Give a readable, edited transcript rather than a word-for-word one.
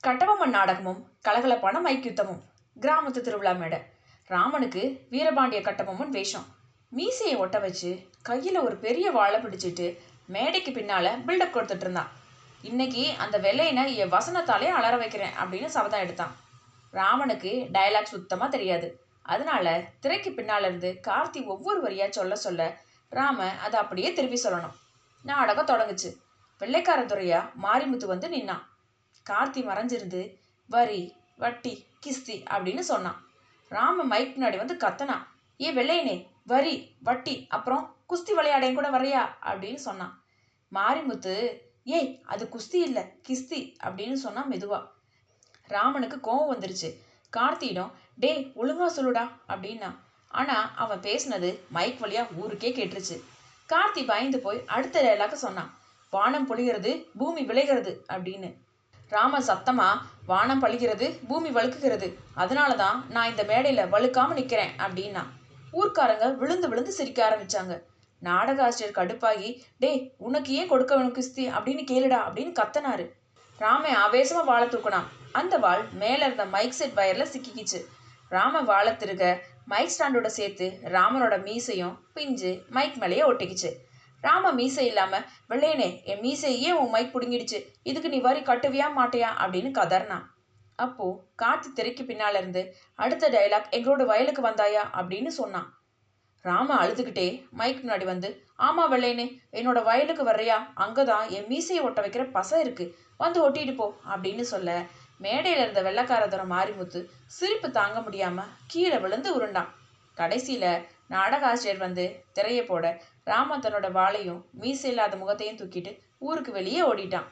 Kattabomman நாடகமும் கலகலப்பான mic யுத்தமும். கிராமத்து திருவிழா மேடை. ராமனுக்கு வீரபாண்டிய கட்டபொம்மன் வேஷம். மீசையை ஒட்ட வச்சு கையில் ஒரு பெரிய வாழை பிடிச்சிட்டு மேடைக்கு பின்னால் பில்டப் கொடுத்துட்டு இருந்தான். இன்னைக்கு அந்த வெள்ளையனை என் வசனத்தாலே அலற வைக்கிறேன் அப்படின்னு சபதம் எடுத்தான். ராமனுக்கு டயலாக் சுத்தமாக தெரியாது. அதனால திரைக்கு பின்னால் இருந்து கார்த்தி ஒவ்வொரு வரியா சொல்ல சொல்ல ராம அதை அப்படியே திருப்பி சொல்லணும். நாடகம் தொடங்குச்சு. வெள்ளைக்கார துறையா மாரிமுத்து வந்து நின்னான். கார்த்தி மறைஞ்சிருந்து வரி வட்டி கிஸ்தி அப்படின்னு சொன்னான். ராம மைக் முன்னாடி வந்து கத்தனான். ஏ வெள்ளையனே, வரி வட்டி அப்புறம் குஸ்தி விளையாடையும் கூட வரையா அப்படின்னு சொன்னான். மாரிமுத்து, ஏய் அது குஸ்தி இல்லை கிஸ்தி அப்படின்னு சொன்னான் மெதுவா. ராமனுக்கு கோவம் வந்துருச்சு. கார்த்தியிடம், டே ஒழுங்கா சொல்லுடா அப்படின்னா. ஆனால் அவன் பேசினது மைக் வழியா ஊருக்கே கேட்டுருச்சு. கார்த்தி பயந்து போய் அடுத்த டைலாக சொன்னான். வானம் பொழிகிறது பூமி விளைகிறது அப்படின்னு. ராம சத்தமா, வானம் பழிகிறது பூமி வழுக்குகிறது, அதனால தான் நான் இந்த மேடையில் வழுக்காம நிற்கிறேன் அப்படின்னா. ஊர்க்காரங்க விழுந்து விழுந்து சிரிக்க ஆரம்பிச்சாங்க. நாடக ஆசிரியர் கடுப்பாகி, டே உனக்கு ஏன் கொடுக்க வேணும் கிஸ்தி அப்படின்னு கேளுடா அப்படின்னு கத்தனாரு. ராமன் ஆவேசமா வாழை தூக்கினான். அந்த வாள் மேல இருந்த மைக் செட் வயர்ல சிக்கிக்கிச்சு. ராம வாழை திருக மைக் ஸ்டாண்டோட சேர்த்து ராமனோட மீசையும் பிஞ்சு மைக் மேலேயே ஒட்டிக்கிச்சு. ராம மீசை இல்லாம, வெள்ளையனே என் மீசையே உன் மைக் பிடுங்கிடுச்சு, இதுக்கு நீ வரி கட்டுவியா மாட்டியா அப்படின்னு கதர்னான். அப்போ கார்த்தி திரைக்கு பின்னால இருந்து அடுத்த டைலாக் எங்களோட வயலுக்கு வந்தாயா அப்படின்னு சொன்னான். ராம அழுதுகிட்டே மைக் முன்னாடி வந்து, ஆமா வெள்ளையனே, என்னோட வயலுக்கு வர்றியா, அங்கதான் என் மீசையை ஒட்ட வைக்கிற பசை இருக்கு, வந்து ஒட்டிட்டு போ அப்படின்னு சொல்ல மேடையில இருந்த வெள்ளைக்காரதோட மாரிமுத்து சிரிப்பு தாங்க முடியாம கீழே விழுந்து உருண்டான். கடைசியில நாடக ஆசிரியர் வந்து திரையை போட ராமன் தன்னோட வாளையும் மீசை இல்லாத முகத்தையும் தூக்கிட்டு ஊருக்கு வெளியே ஓடிட்டான்.